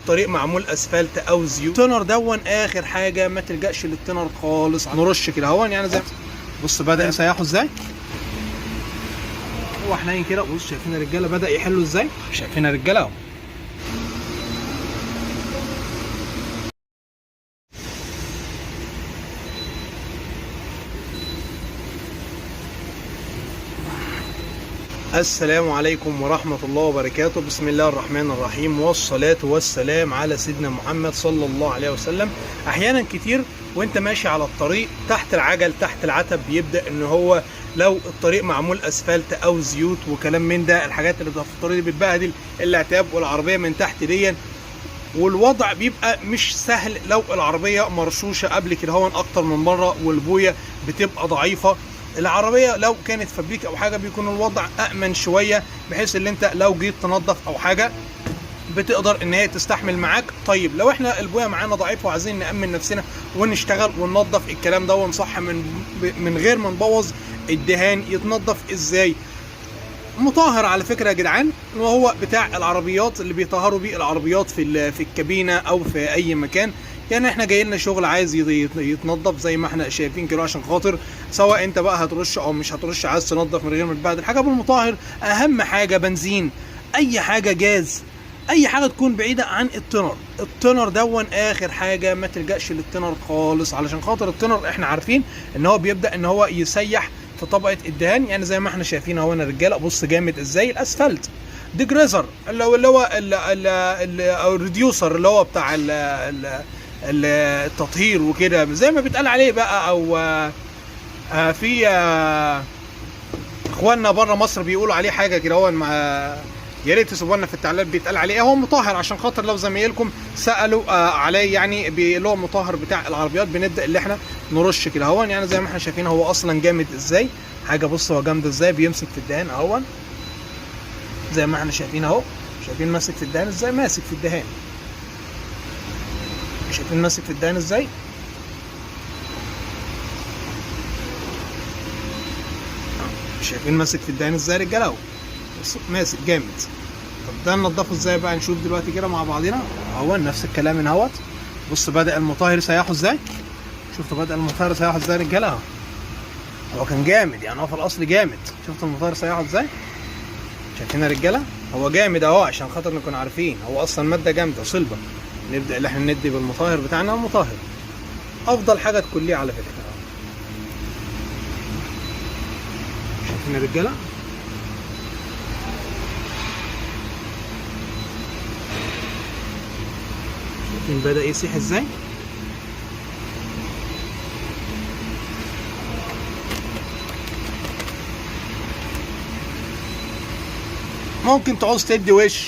طريق معمول اسفلت او زيوت. التنر دون اخر حاجه، ما تلجاش للتنر خالص. نرش كده اهون يعني زي بص بدا يسيحوا ازاي، هو حنين كده. بص شايفين الرجاله بدا يحلوا ازاي، شايفين الرجاله اهو. السلام عليكم ورحمة الله وبركاته. بسم الله الرحمن الرحيم، والصلاة والسلام على سيدنا محمد صلى الله عليه وسلم. أحيانا كتير وانت ماشي على الطريق تحت العجل تحت العتب بيبدأ ان هو لو الطريق معمول اسفلت او زيوت وكلام من ده، الحاجات اللي في الطريق دي بتبهدل العتاب والعربية من تحت دي، والوضع بيبقى مش سهل لو العربية مرشوشة قبل كده هون اكتر من مرة والبوية بتبقى ضعيفة. العربيه لو كانت فابريك او حاجه بيكون الوضع امن شويه، بحيث ان انت لو جيت تنظف او حاجه بتقدر ان هي تستحمل معاك. طيب لو احنا البويه معانا ضعيفه وعايزين نامن نفسنا ونشتغل وننظف الكلام ده ونصح من غير ما نبوظ الدهان، يتنظف ازاي؟ مطهر على فكره يا جدعان، وهو بتاع العربيات اللي بيطهروا بيه العربيات في الكابينه او في اي مكان. يعني احنا جاي لنا شغل عايز يتنظف زي ما احنا شايفين كده، عشان خاطر سواء انت بقى هترش او مش هترش، عايز تنظف من غير ما تبهدل حاجه بالمطهر. اهم حاجه بنزين، اي حاجه جاز، اي حاجه تكون بعيده عن التنر. التنر دون اخر حاجه، ما تلجاش للتنر خالص، علشان خاطر التنر احنا عارفين ان هو بيبدا ان هو يسيح في طبقه الدهان. يعني زي ما احنا شايفين اهو يا رجاله، بص جامد ازاي الاسفلت. ديجريزر اللي هو الريديوسر اللي هو بتاع التطهير وكده زي ما بيتقال عليه بقى، او في اخواننا بره مصر بيقولوا عليه حاجه كده هو، يا ريت تسيبوا لنا في التعليقات بيتقال عليه ايه. هو مطهر، عشان خاطر لو زمايلكم سالوا عليه، يعني اللي هو مطهر بتاع العربيات. بنبدا اللي احنا نرش كده اهو، يعني زي ما احنا شايفين هو اصلا جامد ازاي حاجه. بص هو جامد ازاي، بيمسك في الدهان اهو زي ما احنا شايفين اهو. شايفين ماسك في الدهان ازاي، ماسك في الدهان. شايفين ماسك في الدهان ازاي. شايفين ماسك في الدهان ازاي رجاله اهو، ماسك جامد. طب ده ننضفه ازاي بقى؟ نشوف دلوقتي كده مع بعضنا اهو. نفس الكلام من اهوت. بص بدأ المطهر يسيحه ازاي، شفتوا بدأ المطهر يسيحه ازاي رجاله اهو. هو كان جامد، يعني هو في الاصل جامد. شفتوا المطهر يسيحه ازاي، شايفين يا رجاله هو جامد اهو، عشان خاطر نكون عارفين هو اصلا ماده جامده صلبه. نبدا اللي احنا ندي بالمطهر بتاعنا. المطهر افضل حاجه تكون ليه على فكره. شايفين يا رجاله، شايفين بدا يسيح ازاي. ممكن تعوز تدي وش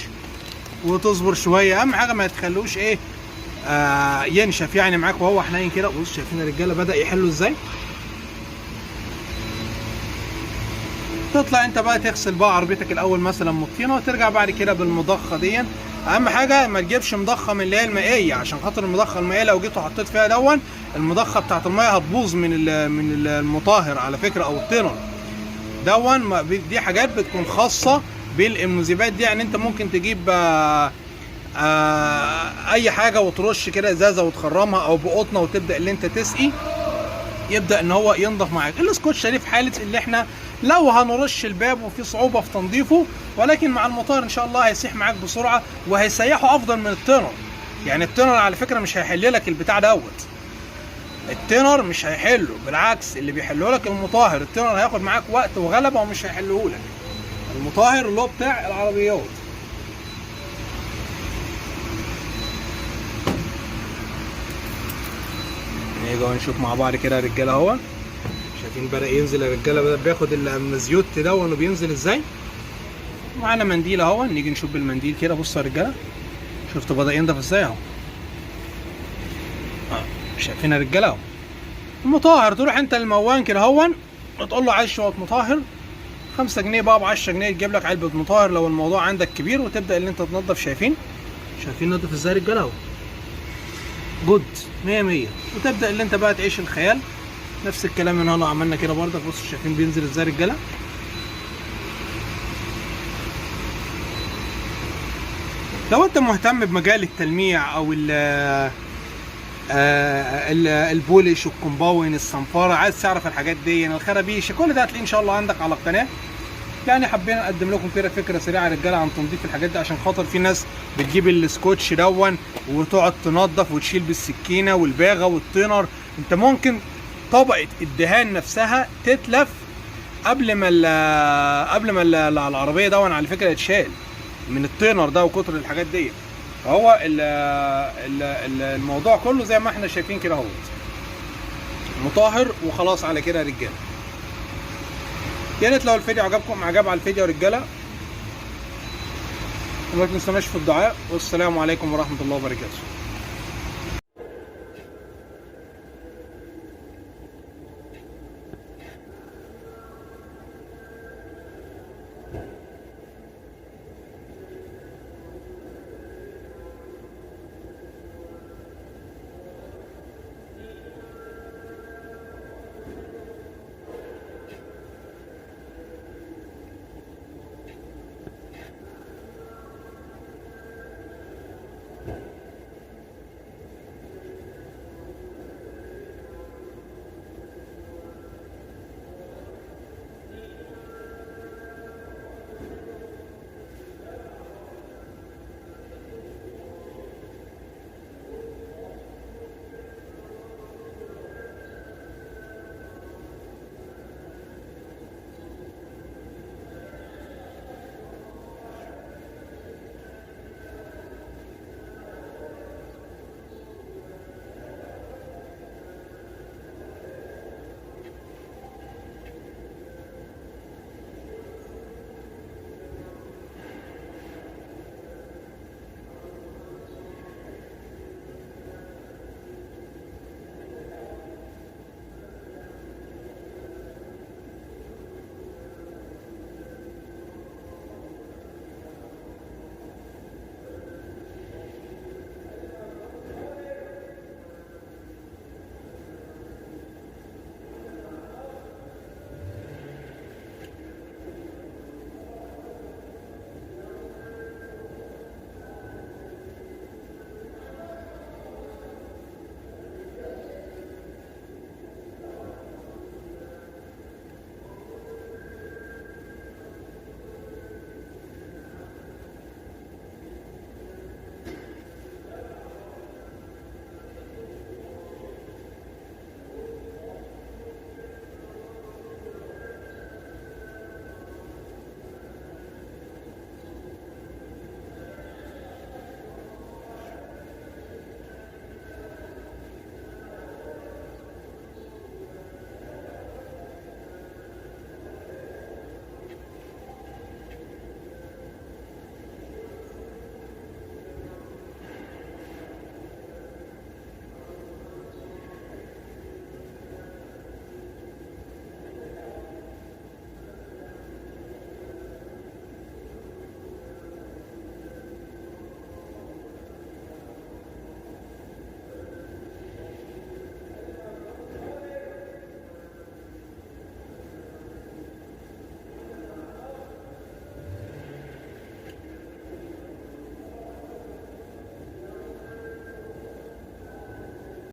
وتصبر شويه، اهم حاجه ما تخلوش ايه ينشف يعني معاك وهو حنين كده. بص شايفين الرجاله بدا يحلوا ازاي. تطلع انت بقى تغسل بقى عربيتك الاول مثلا مطينه، وترجع بعد كده بالمضخه دي. اهم حاجه ما تجيبش مضخه من اللي هي المائيه، عشان خاطر المضخه المائيه لو جيت وحطيت فيها دون المضخه بتاعت الميه هتبوظ من المطهر على فكره، او التنر دون. دي حاجات بتكون خاصه بالمذيبات دي. يعني انت ممكن تجيب اي حاجه وترش كده ازازه وتخرمها او بقطنه وتبدا اللي انت تسقي، يبدا ان هو ينضف معاك. السكوتش دي في حاله اللي احنا لو هنرش الباب وفي صعوبه في تنظيفه، ولكن مع المطهر ان شاء الله هيسيح معاك بسرعه وهيسيحه افضل من التنر. يعني التنر على فكره مش هيحل لك البتاع دوت، التنر مش هيحله، بالعكس اللي بيحله لك المطهر. التنر هياخد معاك وقت وغلبه ومش هيحله لك. المطهر اللي هو بتاع العربيات. نيجي نشوف مع بعض كده يا رجاله اهو. شايفين بدا ينزل يا رجاله، بدا بياخد الزيوت دون وبينزل ازاي. معانا منديل اهو، نيجي نشوف بالمنديل كده. بصوا يا رجاله، شفتوا بدا ينضف ازاي اهو. شايفين يا رجاله اهو. المطهر تروح انت الموان كده اهو وتقول له عايز شويه مطهر 5 جنيه بقى، ب 10 جنيه تجيب لك علبه مطهر لو الموضوع عندك كبير، وتبدا اللي انت تنظف. شايفين نضف ازاي يا رجاله اهو، جود 100 100. وتبدا اللي انت بقى تعيش الخيال. نفس الكلام من هنا عملنا كده برضك. بصوا شايفين بينزل ازاي يا رجاله. لو انت مهتم بمجال التلميع او البولش والكومباون الصنفره، عايز تعرف الحاجات دي الخرابيش، كل ده هتلاقيه ان شاء الله عندك على القناه. يعني حابين نقدم لكم كده فكره سريعه يا رجاله عن تنظيف الحاجات دي، عشان خاطر في ناس بتجيب السكوتش دون وتقعد تنظف وتشيل بالسكينه والباغه والتينر. انت ممكن طبقه الدهان نفسها تتلف قبل ما العربيه دون على فكره يتشال من التينر ده وكتر الحاجات دي. فهو الموضوع كله زي ما احنا شايفين كده اهو مطهر وخلاص على كده يا رجاله. يا ريت لو الفيديو عجبكم على الفيديو يا رجاله، وما تنسوناش في الدعاء، والسلام عليكم ورحمه الله وبركاته.